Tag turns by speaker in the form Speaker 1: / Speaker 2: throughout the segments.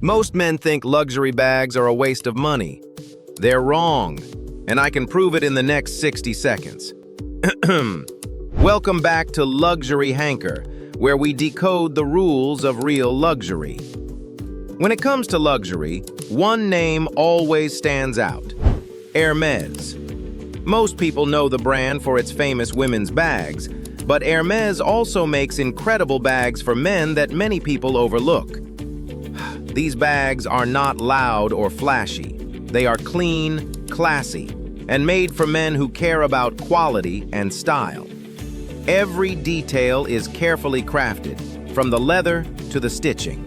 Speaker 1: Most men think luxury bags are a waste of money. They're wrong, and I can prove it in the next 60 seconds. Welcome back to Luxury Hanker, where we decode the rules of real luxury. When it comes to luxury, one name always stands out: Hermès. Most people know the brand for its famous women's bags, but Hermès also makes incredible bags for men that many people overlook. These bags are not loud or flashy. They are clean, classy, and made for men who care about quality and style. Every detail is carefully crafted, from the leather to the stitching.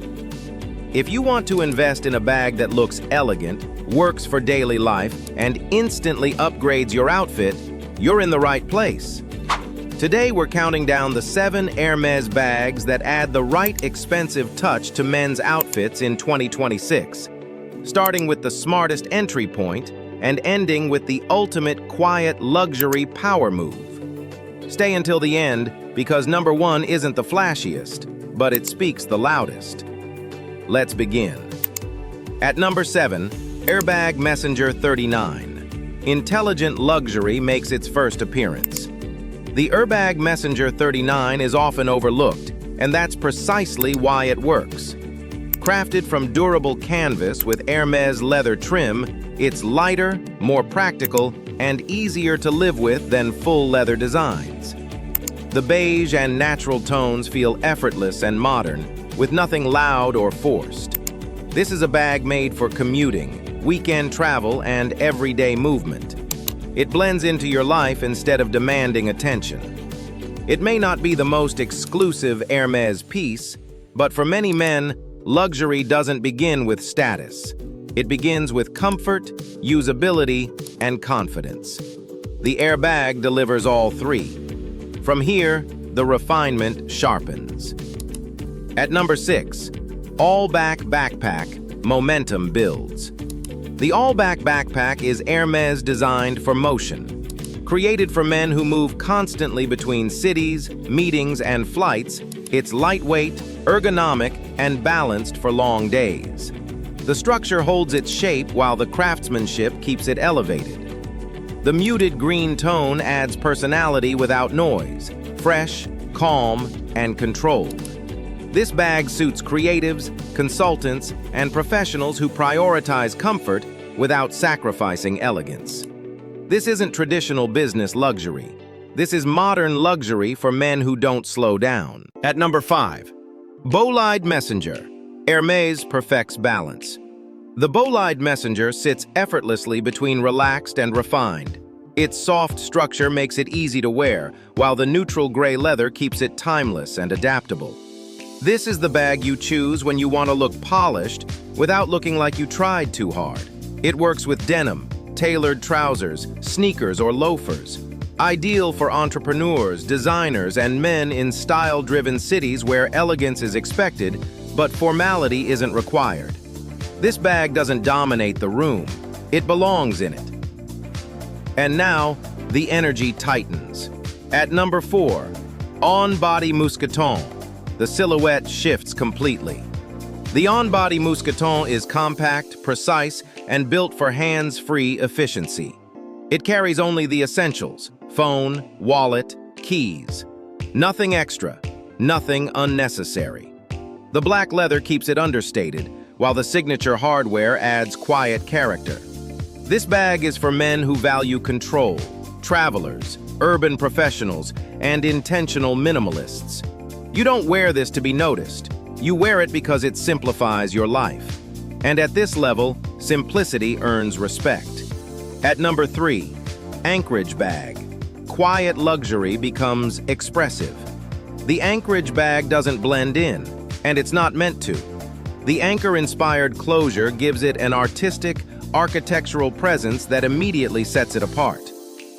Speaker 1: If you want to invest in a bag that looks elegant, works for daily life, and instantly upgrades your outfit, you're in the right place. Today we're counting down the 7 Hermès bags that add the right expensive touch to men's outfits in 2026, starting with the smartest entry point and ending with the ultimate quiet luxury power move. Stay until the end, because number 1 isn't the flashiest, but it speaks the loudest. Let's begin. At number 7, Airbag Messenger 39. Intelligent luxury makes its first appearance. The Airbag Messenger 39 is often overlooked, and that's precisely why it works. Crafted from durable canvas with Hermès leather trim, it's lighter, more practical, and easier to live with than full leather designs. The beige and natural tones feel effortless and modern, with nothing loud or forced. This is a bag made for commuting, weekend travel, and everyday movement. It blends into your life instead of demanding attention. It may not be the most exclusive Hermès piece, but for many men, luxury doesn't begin with status. It begins with comfort, usability, and confidence. The Airbag delivers all three. From here, the refinement sharpens. At number 6, All-Back Backpack, Momentum Builds. The All-Back Backpack is Hermès designed for motion. Created for men who move constantly between cities, meetings, and flights, it's lightweight, ergonomic, and balanced for long days. The structure holds its shape while the craftsmanship keeps it elevated. The muted green tone adds personality without noise, fresh, calm, and controlled. This bag suits creatives, consultants, and professionals who prioritize comfort without sacrificing elegance. This isn't traditional business luxury. This is modern luxury for men who don't slow down. At number 5, Bolide Messenger. Hermès perfects balance. The Bolide Messenger sits effortlessly between relaxed and refined. Its soft structure makes it easy to wear, while the neutral gray leather keeps it timeless and adaptable. This is the bag you choose when you want to look polished without looking like you tried too hard. It works with denim, tailored trousers, sneakers, or loafers. Ideal for entrepreneurs, designers, and men in style-driven cities where elegance is expected, but formality isn't required. This bag doesn't dominate the room. It belongs in it. And now, the energy tightens. At number 4, On-Body Mousqueton. The silhouette shifts completely. The On-Body Mousqueton is compact, precise, and built for hands-free efficiency. It carries only the essentials: phone, wallet, keys. Nothing extra, nothing unnecessary. The black leather keeps it understated, while the signature hardware adds quiet character. This bag is for men who value control, travelers, urban professionals, and intentional minimalists. You don't wear this to be noticed. You wear it because it simplifies your life. And at this level, simplicity earns respect. At number 3, Anchorage Bag. Quiet luxury becomes expressive. The Anchorage bag doesn't blend in, and it's not meant to. The anchor-inspired closure gives it an artistic, architectural presence that immediately sets it apart.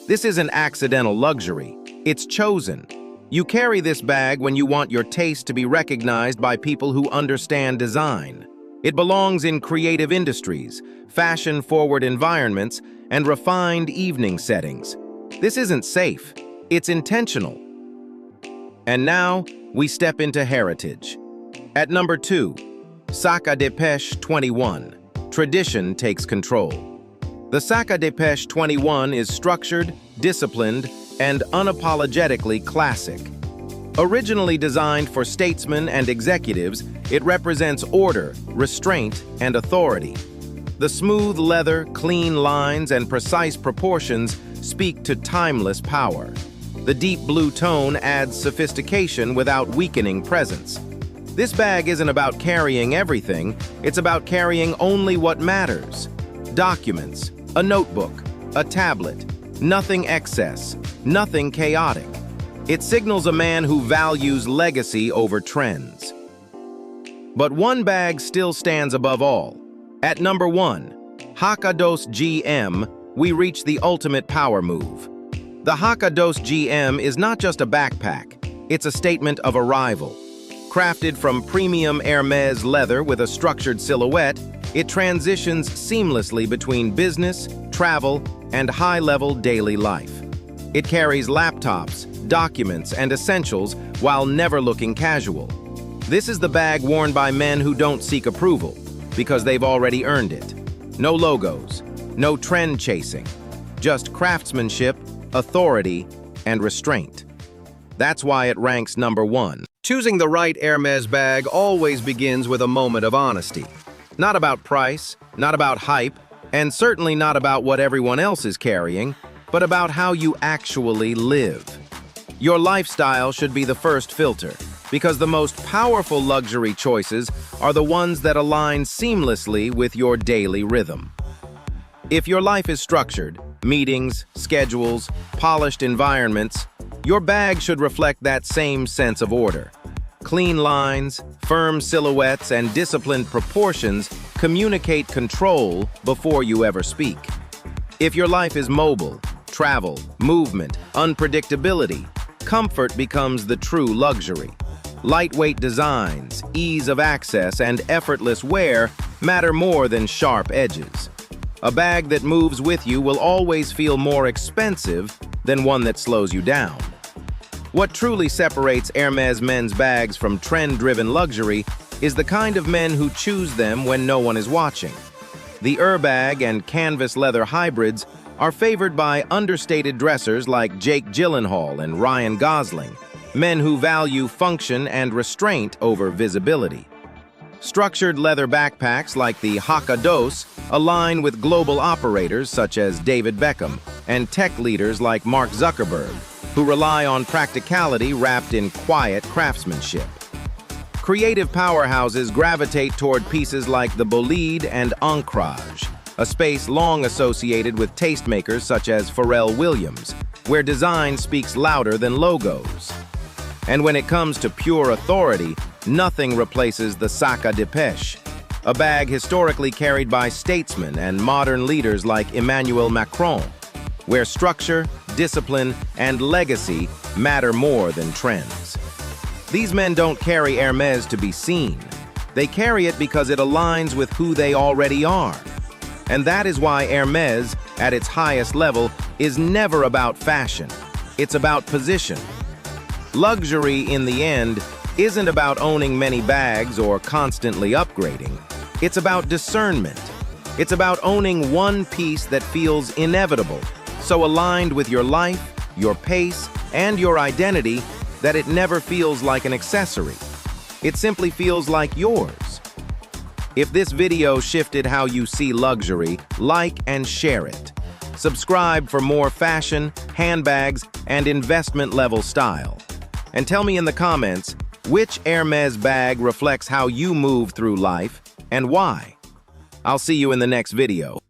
Speaker 1: This isn't accidental luxury. It's chosen. You carry this bag when you want your taste to be recognized by people who understand design. It belongs in creative industries, fashion-forward environments, and refined evening settings. This isn't safe. It's intentional. And now, we step into heritage. At number 2, Sac à Dépêche 21. Tradition takes control. The Sac à Dépêche 21 is structured, disciplined, and unapologetically classic. Originally designed for statesmen and executives, it represents order, restraint, and authority. The smooth leather, clean lines, and precise proportions speak to timeless power. The deep blue tone adds sophistication without weakening presence. This bag isn't about carrying everything, it's about carrying only what matters. Documents, a notebook, a tablet, nothing excess, nothing chaotic. It signals a man who values legacy over trends. But one bag still stands above all. At number 1, Hakados GM, we reach the ultimate power move. The Hakados GM is not just a backpack, it's a statement of arrival. Crafted from premium Hermès leather with a structured silhouette, it transitions seamlessly between business, travel, and high-level daily life. It carries laptops, documents, and essentials while never looking casual. This is the bag worn by men who don't seek approval, because they've already earned it. No logos, no trend chasing, just craftsmanship, authority, and restraint. That's why it ranks number 1. Choosing the right Hermès bag always begins with a moment of honesty. Not about price, not about hype, and certainly not about what everyone else is carrying, but about how you actually live. Your lifestyle should be the first filter, because the most powerful luxury choices are the ones that align seamlessly with your daily rhythm. If your life is structured, meetings, schedules, polished environments, your bag should reflect that same sense of order. Clean lines, firm silhouettes, and disciplined proportions communicate control before you ever speak. If your life is mobile, travel, movement, unpredictability, comfort becomes the true luxury. Lightweight designs, ease of access, and effortless wear matter more than sharp edges. A bag that moves with you will always feel more expensive than one that slows you down. What truly separates Hermès men's bags from trend-driven luxury is the kind of men who choose them when no one is watching. The bag and canvas leather hybrids are favored by understated dressers like Jake Gyllenhaal and Ryan Gosling, men who value function and restraint over visibility. Structured leather backpacks like the Hakados align with global operators such as David Beckham and tech leaders like Mark Zuckerberg, who rely on practicality wrapped in quiet craftsmanship. Creative powerhouses gravitate toward pieces like the Bolide and Ancrage, a space long associated with tastemakers such as Pharrell Williams, where design speaks louder than logos. And when it comes to pure authority, nothing replaces the Sac à Dépêche, a bag historically carried by statesmen and modern leaders like Emmanuel Macron, where structure, discipline, and legacy matter more than trends. These men don't carry Hermès to be seen. They carry it because it aligns with who they already are. And that is why Hermès, at its highest level, is never about fashion. It's about position. Luxury, in the end, isn't about owning many bags or constantly upgrading. It's about discernment. It's about owning one piece that feels inevitable, so aligned with your life, your pace, and your identity that it never feels like an accessory. It simply feels like yours. If this video shifted how you see luxury, like and share it. Subscribe for more fashion, handbags, and investment-level style. And tell me in the comments, which Hermès bag reflects how you move through life and why? I'll see you in the next video.